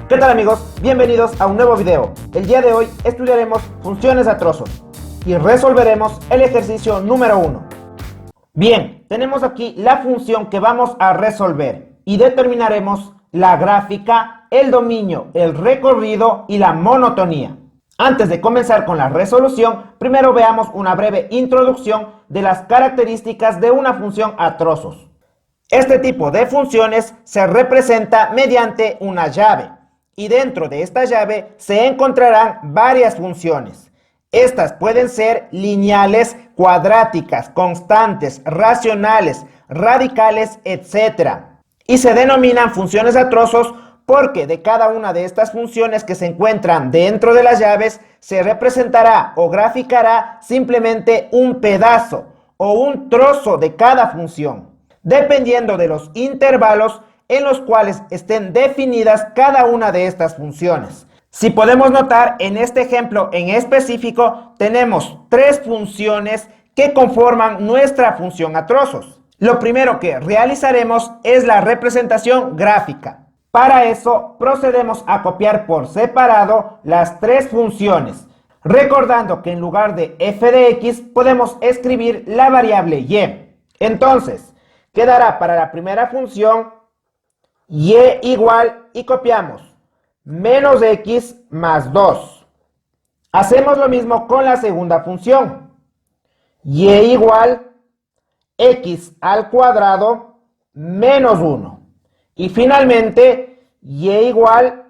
¿Qué tal amigos? Bienvenidos a un nuevo video. El día de hoy estudiaremos funciones a trozos y resolveremos el ejercicio número 1. Bien, tenemos aquí la función que vamos a resolver y determinaremos la gráfica, el dominio, el recorrido y la monotonía. Antes de comenzar con la resolución, primero veamos una breve introducción de las características de una función a trozos. Este tipo de funciones se representa mediante una llave y dentro de esta llave se encontrarán varias funciones. Estas pueden ser lineales, cuadráticas, constantes, racionales, radicales, etc. Y se denominan funciones a trozos porque de cada una de estas funciones que se encuentran dentro de las llaves se representará o graficará simplemente un pedazo o un trozo de cada función, dependiendo de los intervalos en los cuales estén definidas cada una de estas funciones. Si podemos notar, en este ejemplo en específico tenemos tres funciones que conforman nuestra función a trozos. Lo primero que realizaremos es la representación gráfica. Para eso procedemos a copiar por separado las tres funciones, recordando que en lugar de f de x podemos escribir la variable y. Entonces, quedará para la primera función y igual, y copiamos, menos x más 2. Hacemos lo mismo con la segunda función, y igual, x al cuadrado menos 1. Y finalmente, y igual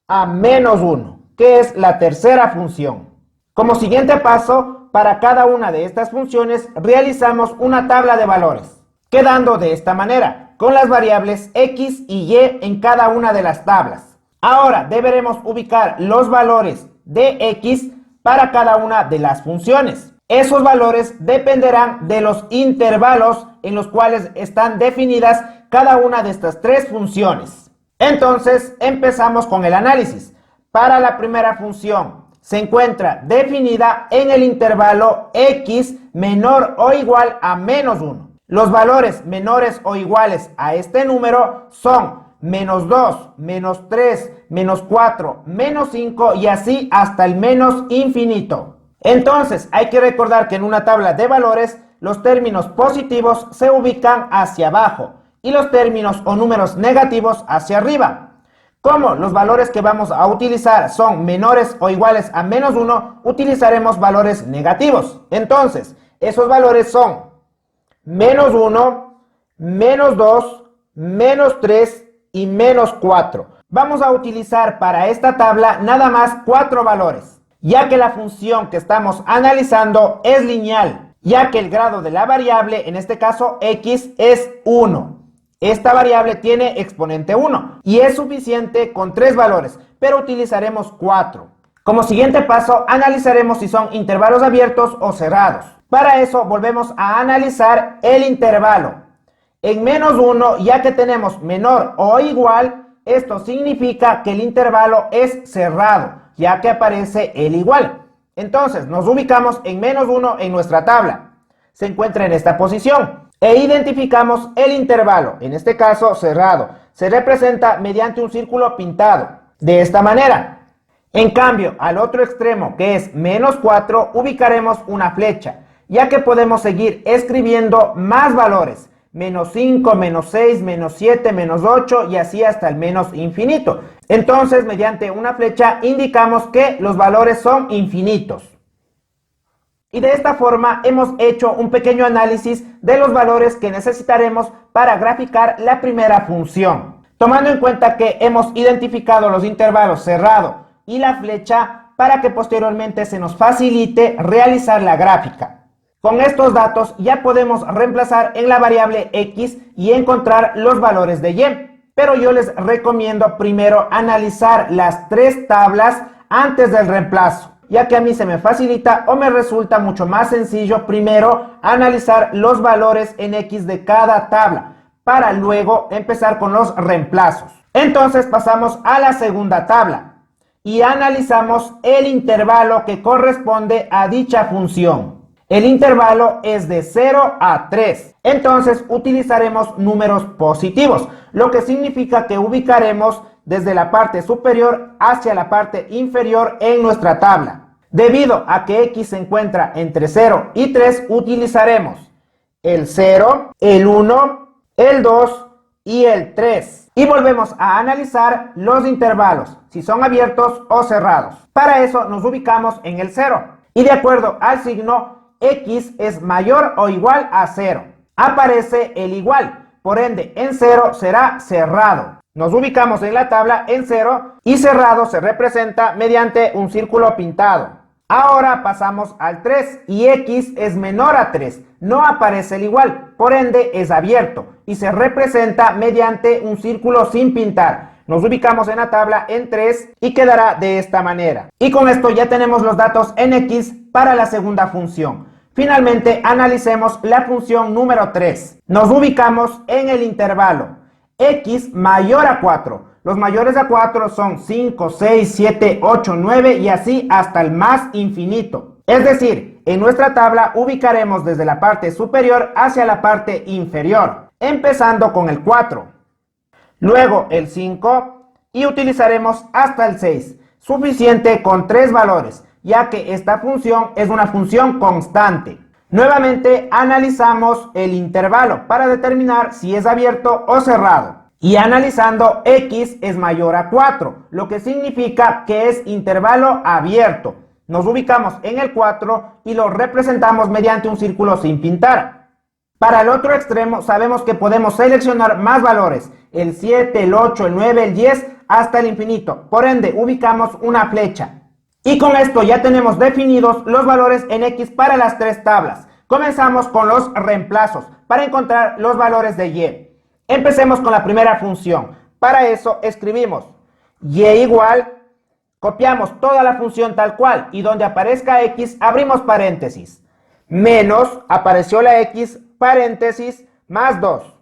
a menos 1, que es la tercera función. Como siguiente paso, para cada una de estas funciones realizamos una tabla de valores, quedando de esta manera, con las variables x y y en cada una de las tablas. Ahora deberemos ubicar los valores de x para cada una de las funciones. Esos valores dependerán de los intervalos en los cuales están definidas cada una de estas tres funciones. Entonces empezamos con el análisis. Para la primera función se encuentra definida en el intervalo x menor o igual a menos 1. Los valores menores o iguales a este número son menos 2, menos 3, menos 4, menos 5 y así hasta el menos infinito. Entonces hay que recordar que en una tabla de valores los términos positivos se ubican hacia abajo y los términos o números negativos hacia arriba. Como los valores que vamos a utilizar son menores o iguales a menos 1, utilizaremos valores negativos. Entonces, esos valores son menos 1, menos 2, menos 3 y menos 4. Vamos a utilizar para esta tabla nada más 4 valores, ya que la función que estamos analizando es lineal, ya que el grado de la variable, en este caso x, es 1. Esta variable tiene exponente 1 y es suficiente con 3 valores, pero utilizaremos 4. Como siguiente paso, analizaremos si son intervalos abiertos o cerrados. Para eso volvemos a analizar el intervalo. En menos 1, ya que tenemos menor o igual, esto significa que el intervalo es cerrado, ya que aparece el igual. Entonces nos ubicamos en menos 1 en nuestra tabla. Se encuentra en esta posición. E identificamos el intervalo, en este caso cerrado. Se representa mediante un círculo pintado, de esta manera. En cambio, al otro extremo, que es menos 4, ubicaremos una flecha, ya que podemos seguir escribiendo más valores, menos 5, menos 6, menos 7, menos 8 y así hasta el menos infinito. Entonces, mediante una flecha indicamos que los valores son infinitos. Y de esta forma hemos hecho un pequeño análisis de los valores que necesitaremos para graficar la primera función, tomando en cuenta que hemos identificado los intervalos cerrado y la flecha para que posteriormente se nos facilite realizar la gráfica. Con estos datos ya podemos reemplazar en la variable x y encontrar los valores de y, pero yo les recomiendo primero analizar las tres tablas antes del reemplazo, ya que a mí se me facilita o me resulta mucho más sencillo primero analizar los valores en x de cada tabla, para luego empezar con los reemplazos. Entonces pasamos a la segunda tabla y analizamos el intervalo que corresponde a dicha función. El intervalo es de 0 a 3. Entonces utilizaremos números positivos, lo que significa que ubicaremos desde la parte superior hacia la parte inferior en nuestra tabla. Debido a que x se encuentra entre 0 y 3, utilizaremos el 0, el 1, el 2 y el 3. Y volvemos a analizar los intervalos, si son abiertos o cerrados. Para eso nos ubicamos en el 0. Y de acuerdo al signo, x es mayor o igual a 0. Aparece el igual, por ende en 0 será cerrado. Nos ubicamos en la tabla en 0 y cerrado se representa mediante un círculo pintado. Ahora pasamos al 3 y x es menor a 3. No aparece el igual, por ende es abierto y se representa mediante un círculo sin pintar. Nos ubicamos en la tabla en 3 y quedará de esta manera. Y con esto ya tenemos los datos en x para la segunda función. Finalmente analicemos la función número 3. Nos ubicamos en el intervalo x mayor a 4. Los mayores a 4 son 5, 6, 7, 8, 9 y así hasta el más infinito. Es decir, en nuestra tabla ubicaremos desde la parte superior hacia la parte inferior, empezando con el 4, luego el 5 y utilizaremos hasta el 6, suficiente con 3 valores, ya que esta función es una función constante. Nuevamente analizamos el intervalo para determinar si es abierto o cerrado. Y analizando, x es mayor a 4, lo que significa que es intervalo abierto. Nos ubicamos en el 4 y lo representamos mediante un círculo sin pintar. Para el otro extremo sabemos que podemos seleccionar más valores, el 7, el 8, el 9, el 10 hasta el infinito. Por ende, ubicamos una flecha. Y con esto ya tenemos definidos los valores en x para las tres tablas. Comenzamos con los reemplazos para encontrar los valores de y. Empecemos con la primera función. Para eso escribimos y igual, copiamos toda la función tal cual y donde aparezca x abrimos paréntesis. Menos, apareció la x, paréntesis, más 2.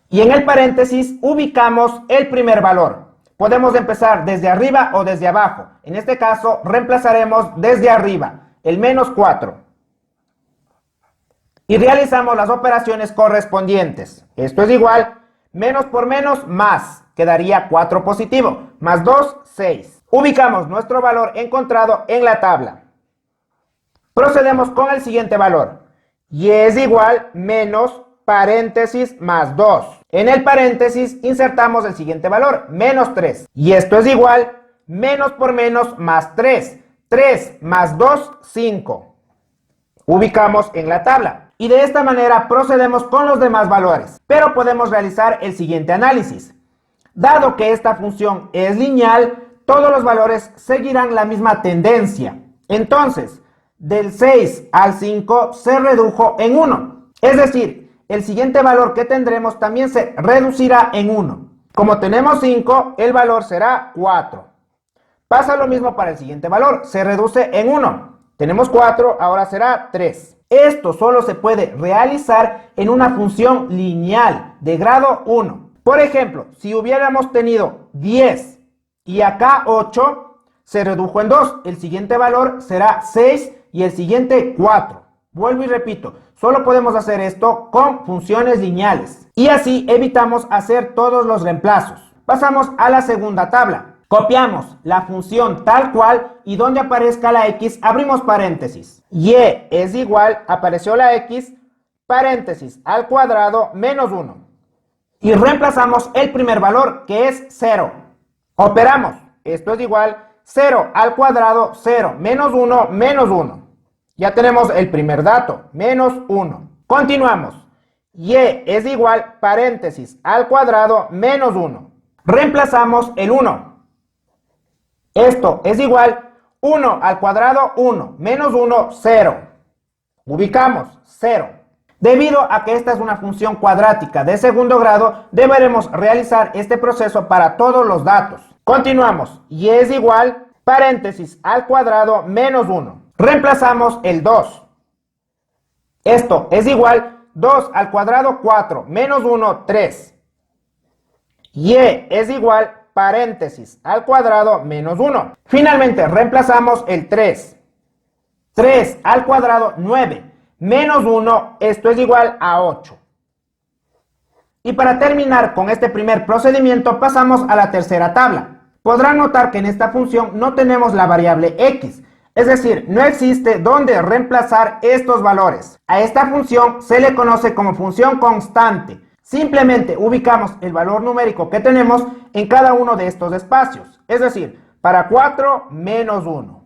Y en el paréntesis ubicamos el primer valor. Podemos empezar desde arriba o desde abajo. En este caso reemplazaremos desde arriba, el menos 4. Y realizamos las operaciones correspondientes. Esto es igual, menos por menos, más. Quedaría 4 positivo, más 2, 6. Ubicamos nuestro valor encontrado en la tabla. Procedemos con el siguiente valor. Y es igual, menos, paréntesis, más 2. En el paréntesis insertamos el siguiente valor, menos 3. Y esto es igual, menos por menos, más 3. 3 más 2, 5. Ubicamos en la tabla. Y de esta manera procedemos con los demás valores. Pero podemos realizar el siguiente análisis. Dado que esta función es lineal, todos los valores seguirán la misma tendencia. Entonces, del 6 al 5 se redujo en 1. Es decir, el siguiente valor que tendremos también se reducirá en 1. Como tenemos 5, el valor será 4. Pasa lo mismo para el siguiente valor, se reduce en 1. Tenemos 4, ahora será 3. Esto solo se puede realizar en una función lineal de grado 1. Por ejemplo, si hubiéramos tenido 10 y acá 8, se redujo en 2. El siguiente valor será 6 y el siguiente 4. Vuelvo y repito, solo podemos hacer esto con funciones lineales. Y así evitamos hacer todos los reemplazos. Pasamos a la segunda tabla. Copiamos la función tal cual y donde aparezca la x abrimos paréntesis. Y es igual, apareció la x, paréntesis al cuadrado menos 1. Y reemplazamos el primer valor que es 0. Operamos, esto es igual, 0 al cuadrado 0, menos 1, menos 1. Ya tenemos el primer dato, menos 1. Continuamos, y es igual, paréntesis al cuadrado menos 1. Reemplazamos el 1. Esto es igual, 1 al cuadrado 1, menos 1, 0. Ubicamos, 0. Debido a que esta es una función cuadrática de segundo grado, deberemos realizar este proceso para todos los datos. Continuamos, y es igual, paréntesis al cuadrado menos 1. Reemplazamos el 2. Esto es igual, 2 al cuadrado 4, menos 1, 3. Y es igual, paréntesis al cuadrado menos 1. Finalmente reemplazamos el 3. 3 al cuadrado 9, menos 1, esto es igual a 8. Y para terminar con este primer procedimiento pasamos a la tercera tabla. Podrán notar que en esta función no tenemos la variable x, es decir, no existe donde reemplazar estos valores. A esta función se le conoce como función constante. Simplemente ubicamos el valor numérico que tenemos en cada uno de estos espacios, es decir, para 4 menos 1,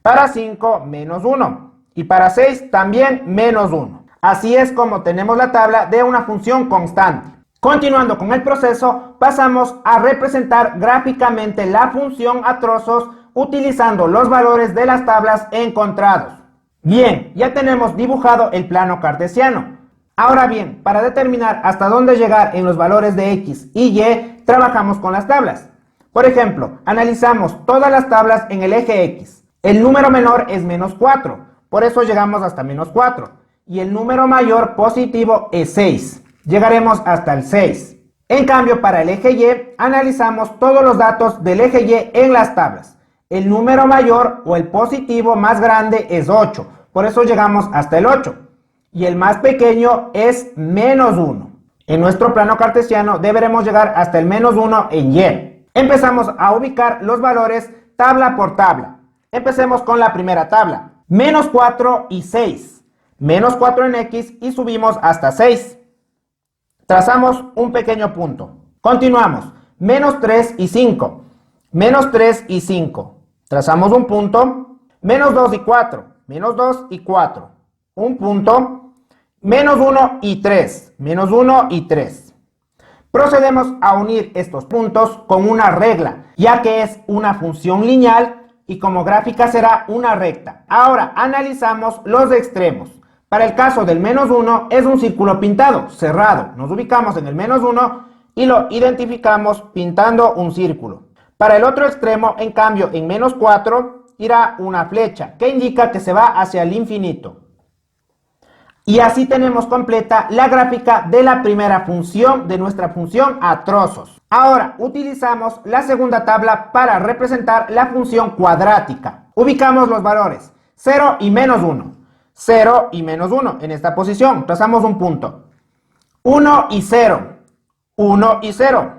para 5 menos 1 y para 6 también menos 1. Así es como tenemos la tabla de una función constante. Continuando con el proceso, pasamos a representar gráficamente la función a trozos utilizando los valores de las tablas encontrados. Bien, ya tenemos dibujado el plano cartesiano. Ahora bien, para determinar hasta dónde llegar en los valores de x y y, trabajamos con las tablas. Por ejemplo, analizamos todas las tablas en el eje x. El número menor es menos 4, por eso llegamos hasta menos 4. Y el número mayor positivo es 6. Llegaremos hasta el 6. En cambio, para el eje y, analizamos todos los datos del eje y en las tablas. El número mayor o el positivo más grande es 8, por eso llegamos hasta el 8. Y el más pequeño es menos 1. En nuestro plano cartesiano deberemos llegar hasta el menos 1 en y. Empezamos a ubicar los valores tabla por tabla. Empecemos con la primera tabla. Menos 4 y 6. Menos 4 en x y subimos hasta 6. Trazamos un pequeño punto. Continuamos. Menos 3 y 5. Menos 3 y 5. Trazamos un punto. Menos 2 y 4. Menos 2 y 4. Un punto. Menos 1 y 3. Menos 1 y 3. Procedemos a unir estos puntos con una regla, ya que es una función lineal y como gráfica será una recta. Ahora analizamos los extremos. Para el caso del menos 1 es un círculo pintado, cerrado. Nos ubicamos en el menos 1 y lo identificamos pintando un círculo. Para el otro extremo, en cambio, en menos 4 irá una flecha que indica que se va hacia el infinito. Y así tenemos completa la gráfica de la primera función de nuestra función a trozos. Ahora utilizamos la segunda tabla para representar la función cuadrática. Ubicamos los valores 0 y menos 1. 0 y menos 1 en esta posición. Trazamos un punto. 1 y 0. 1 y 0.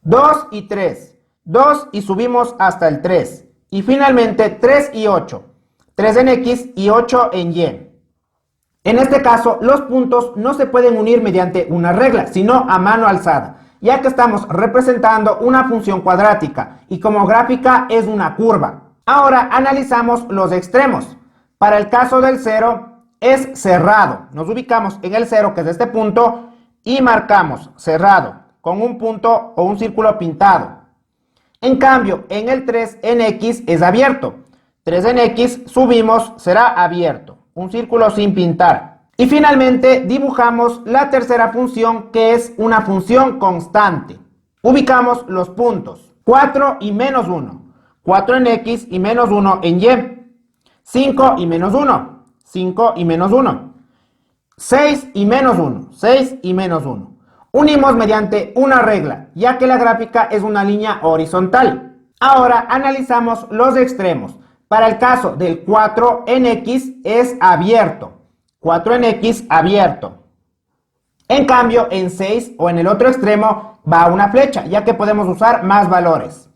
2 y 3. 2 y subimos hasta el 3. Y finalmente 3 y 8. 3 en x y 8 en y. En este caso, los puntos no se pueden unir mediante una regla, sino a mano alzada, ya que estamos representando una función cuadrática y como gráfica es una curva. Ahora analizamos los extremos. Para el caso del 0 es cerrado. Nos ubicamos en el 0, que es este punto, y marcamos cerrado con un punto o un círculo pintado. En cambio, en el 3 en x es abierto. 3 en x subimos, será abierto. Un círculo sin pintar. Y finalmente dibujamos la tercera función, que es una función constante. Ubicamos los puntos. 4 y menos 1. 4 en x y menos 1 en y. 5 y menos 1. 5 y menos 1. 6 y menos 1. 6 y menos 1. Unimos mediante una regla, ya que la gráfica es una línea horizontal. Ahora analizamos los extremos. Para el caso del 4 en x es abierto. 4 en x abierto. En cambio, en 6 o en el otro extremo va una flecha, ya que podemos usar más valores.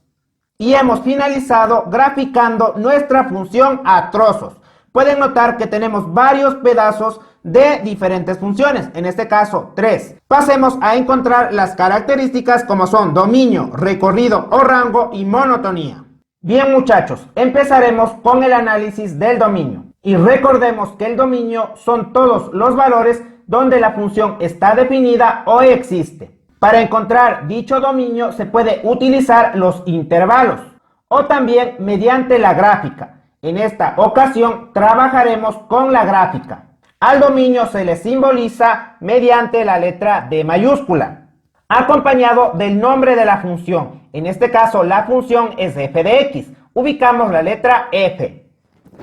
Y hemos finalizado graficando nuestra función a trozos. Pueden notar que tenemos varios pedazos de diferentes funciones, en este caso 3. Pasemos a encontrar las características como son dominio, recorrido o rango y monotonía. Bien muchachos, empezaremos con el análisis del dominio. Y recordemos que el dominio son todos los valores donde la función está definida o existe. Para encontrar dicho dominio se puede utilizar los intervalos o también mediante la gráfica. En esta ocasión trabajaremos con la gráfica. Al dominio se le simboliza mediante la letra D mayúscula, acompañado del nombre de la función. En este caso la función es f de x. Ubicamos la letra f.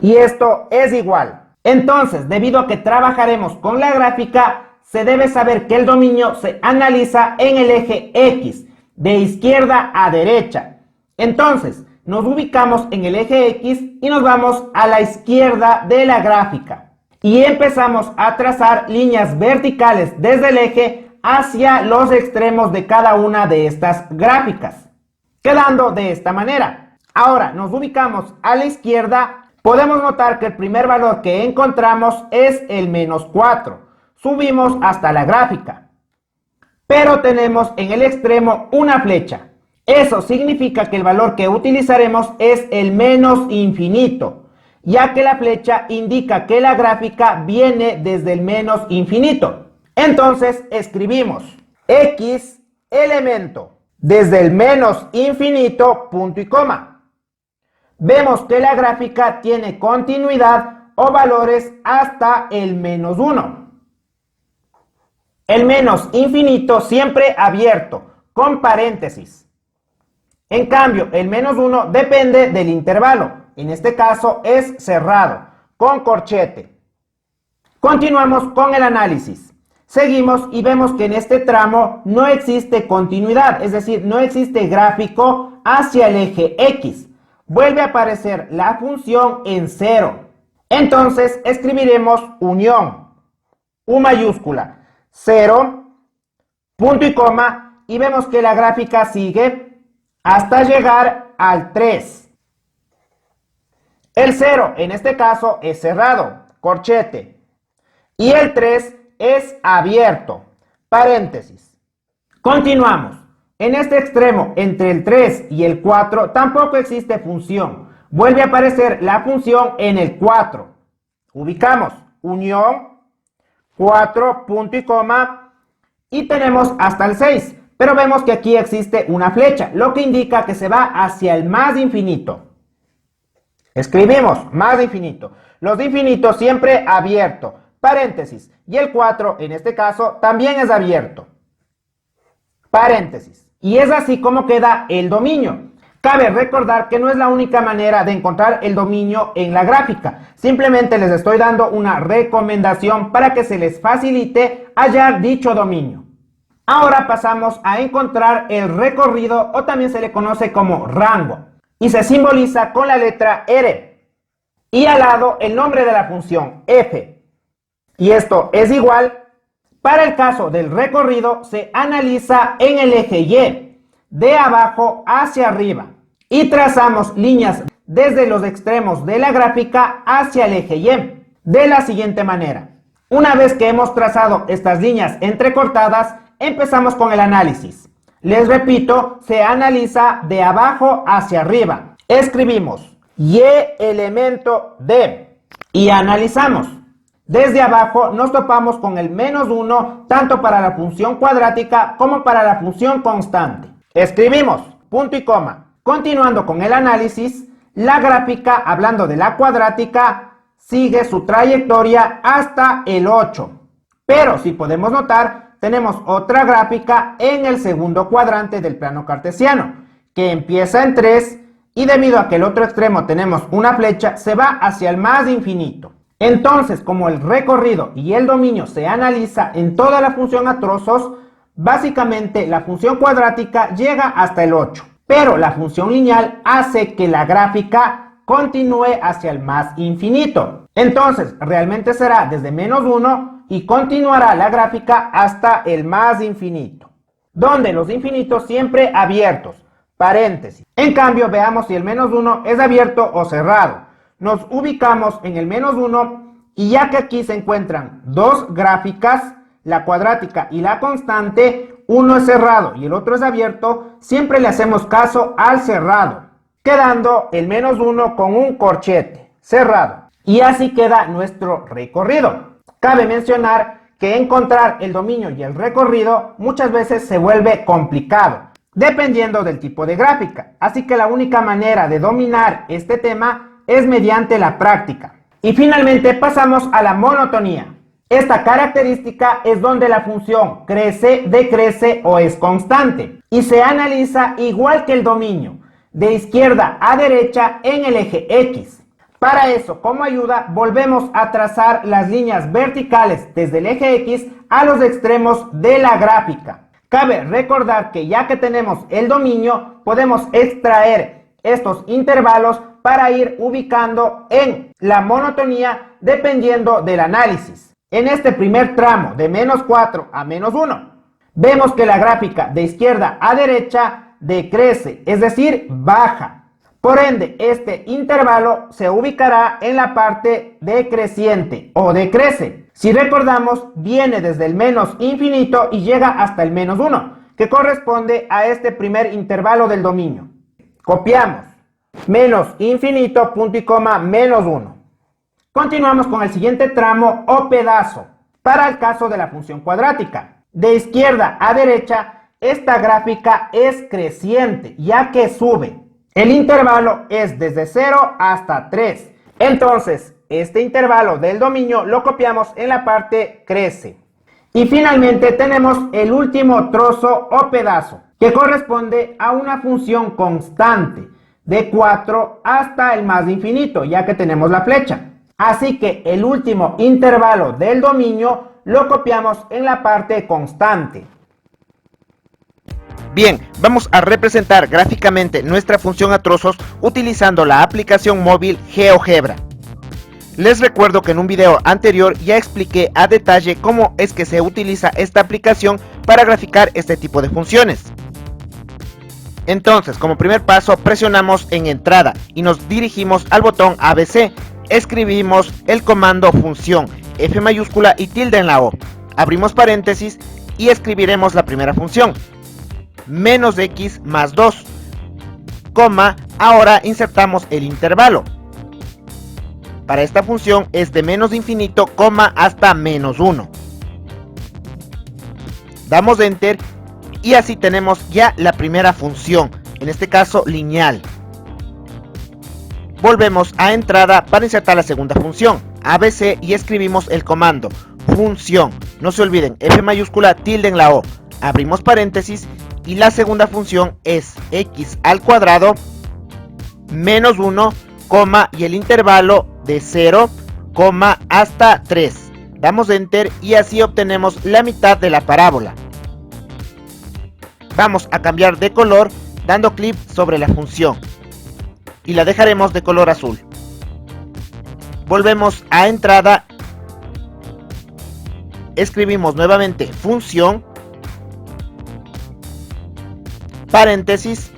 Y esto es igual. Entonces, debido a que trabajaremos con la gráfica, se debe saber que el dominio se analiza en el eje x, de izquierda a derecha. Entonces, nos ubicamos en el eje x y nos vamos a la izquierda de la gráfica. Y empezamos a trazar líneas verticales desde el eje hacia los extremos de cada una de estas gráficas, quedando de esta manera. Ahora nos ubicamos a la izquierda. Podemos notar que el primer valor que encontramos es el -4. Subimos hasta la gráfica, pero tenemos en el extremo una flecha. Eso significa que el valor que utilizaremos es el menos infinito, ya que la flecha indica que la gráfica viene desde el menos infinito. Entonces escribimos x elemento desde el menos infinito, punto y coma. Vemos que la gráfica tiene continuidad o valores hasta el -1. El menos infinito siempre abierto, con paréntesis. En cambio, el -1 depende del intervalo. En este caso es cerrado, con corchete. Continuamos con el análisis. Seguimos y vemos que en este tramo no existe continuidad, es decir, no existe gráfico hacia el eje X. Vuelve a aparecer la función en 0. Entonces escribiremos unión, U mayúscula, 0, punto y coma, y vemos que la gráfica sigue hasta llegar al 3. El 0 en este caso es cerrado, corchete, y el 3 es abierto, paréntesis. Continuamos. En este extremo, entre el 3 y el 4, tampoco existe función. Vuelve a aparecer la función en el 4. Ubicamos unión, 4, punto y coma, y tenemos hasta el 6. Pero vemos que aquí existe una flecha, lo que indica que se va hacia el más infinito. Escribimos más infinito. Los infinitos siempre abierto, paréntesis. Y el 4, en este caso, también es abierto, paréntesis. Y es así como queda el dominio. Cabe recordar que no es la única manera de encontrar el dominio en la gráfica. Simplemente les estoy dando una recomendación para que se les facilite hallar dicho dominio. Ahora pasamos a encontrar el recorrido, o también se le conoce como rango, y se simboliza con la letra R. Y al lado el nombre de la función, f. Y esto es igual. Para el caso del recorrido se analiza en el eje Y, de abajo hacia arriba, y trazamos líneas desde los extremos de la gráfica hacia el eje Y, de la siguiente manera. Una vez que hemos trazado estas líneas entrecortadas, empezamos con el análisis. Les repito, se analiza de abajo hacia arriba. Escribimos Y elemento D y analizamos. Desde abajo nos topamos con el -1 tanto para la función cuadrática como para la función constante. Escribimos punto y coma. Continuando con el análisis, la gráfica, hablando de la cuadrática, sigue su trayectoria hasta el 8. Pero si podemos notar, tenemos otra gráfica en el segundo cuadrante del plano cartesiano, que empieza en 3 y debido a que el otro extremo tenemos una flecha, se va hacia el más infinito. Entonces, como el recorrido y el dominio se analiza en toda la función a trozos, básicamente la función cuadrática llega hasta el 8, pero la función lineal hace que la gráfica continúe hacia el más infinito. Entonces, realmente será desde -1 y continuará la gráfica hasta el más infinito, donde los infinitos siempre abiertos, paréntesis. En cambio, veamos si el -1 es abierto o cerrado. Nos ubicamos en el -1 y ya que aquí se encuentran dos gráficas, la cuadrática y la constante, uno es cerrado y el otro es abierto, siempre le hacemos caso al cerrado, quedando el -1 con un corchete cerrado. Y así queda nuestro recorrido. Cabe mencionar que encontrar el dominio y el recorrido muchas veces se vuelve complicado, dependiendo del tipo de gráfica. Así que la única manera de dominar este tema es mediante la práctica. Y finalmente pasamos a la monotonía. Esta característica es donde la función crece, decrece o es constante y se analiza igual que el dominio, de izquierda a derecha en el eje X. Para eso, como ayuda, volvemos a trazar las líneas verticales desde el eje X a los extremos de la gráfica. Cabe recordar que ya que tenemos el dominio, podemos extraer estos intervalos para ir ubicando en la monotonía dependiendo del análisis. En este primer tramo de -4 a -1, vemos que la gráfica de izquierda a derecha decrece, es decir, baja. Por ende, este intervalo se ubicará en la parte decreciente o decrece. Si recordamos, viene desde el menos infinito y llega hasta el menos 1, que corresponde a este primer intervalo del dominio. Copiamos. Menos infinito, punto y coma, menos 1. Continuamos con el siguiente tramo o pedazo. Para el caso de la función cuadrática, de izquierda a derecha, esta gráfica es creciente, ya que sube. El intervalo es desde 0 hasta 3. Entonces, este intervalo del dominio lo copiamos en la parte crece. Y finalmente tenemos el último trozo o pedazo, que corresponde a una función constante, de 4 hasta el más infinito, ya que tenemos la flecha. Así que el último intervalo del dominio lo copiamos en la parte constante. Bien, vamos a representar gráficamente nuestra función a trozos utilizando la aplicación móvil GeoGebra. Les recuerdo que en un video anterior ya expliqué a detalle cómo es que se utiliza esta aplicación para graficar este tipo de funciones. Entonces, como primer paso, presionamos en entrada y nos dirigimos al botón ABC. Escribimos el comando función, F mayúscula y tilde en la O. Abrimos paréntesis y escribiremos la primera función. Menos x más 2, coma, ahora insertamos el intervalo. Para esta función es de menos infinito, coma, hasta menos 1. Damos enter y así tenemos ya la primera función, en este caso lineal. Volvemos a entrada para insertar la segunda función, ABC, y escribimos el comando función. No se olviden, F mayúscula, tilde en la O. Abrimos paréntesis y la segunda función es x al cuadrado menos 1, coma, y el intervalo de 0, coma, hasta 3. Damos enter y así obtenemos la mitad de la parábola. Vamos a cambiar de color dando clic sobre la función y la dejaremos de color azul. Volvemos a entrada, escribimos nuevamente función, paréntesis,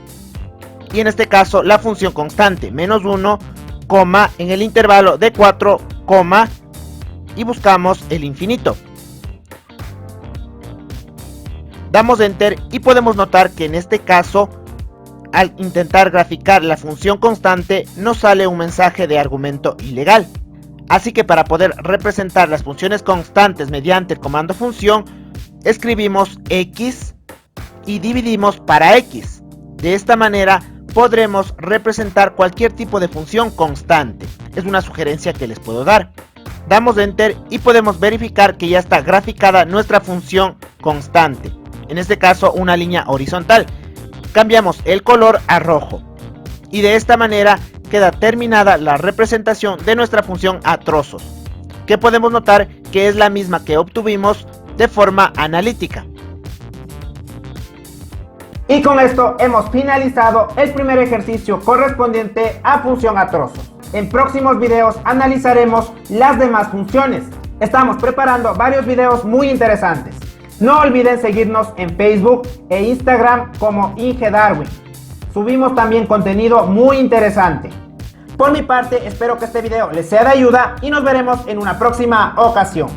y en este caso la función constante, menos 1, coma, en el intervalo de 4, coma, y buscamos el infinito. Damos enter y podemos notar que en este caso, al intentar graficar la función constante, nos sale un mensaje de argumento ilegal. Así que para poder representar las funciones constantes mediante el comando función, escribimos x y dividimos para x. De esta manera podremos representar cualquier tipo de función constante. Es una sugerencia que les puedo dar. Damos enter y podemos verificar que ya está graficada nuestra función constante. En este caso, una línea horizontal. Cambiamos el color a rojo. Y de esta manera queda terminada la representación de nuestra función a trozos, que podemos notar que es la misma que obtuvimos de forma analítica. Y con esto hemos finalizado el primer ejercicio correspondiente a función a trozos. En próximos videos analizaremos las demás funciones. Estamos preparando varios videos muy interesantes. No olviden seguirnos en Facebook e Instagram como IngeDarwin. Subimos también contenido muy interesante. Por mi parte, espero que este video les sea de ayuda y nos veremos en una próxima ocasión.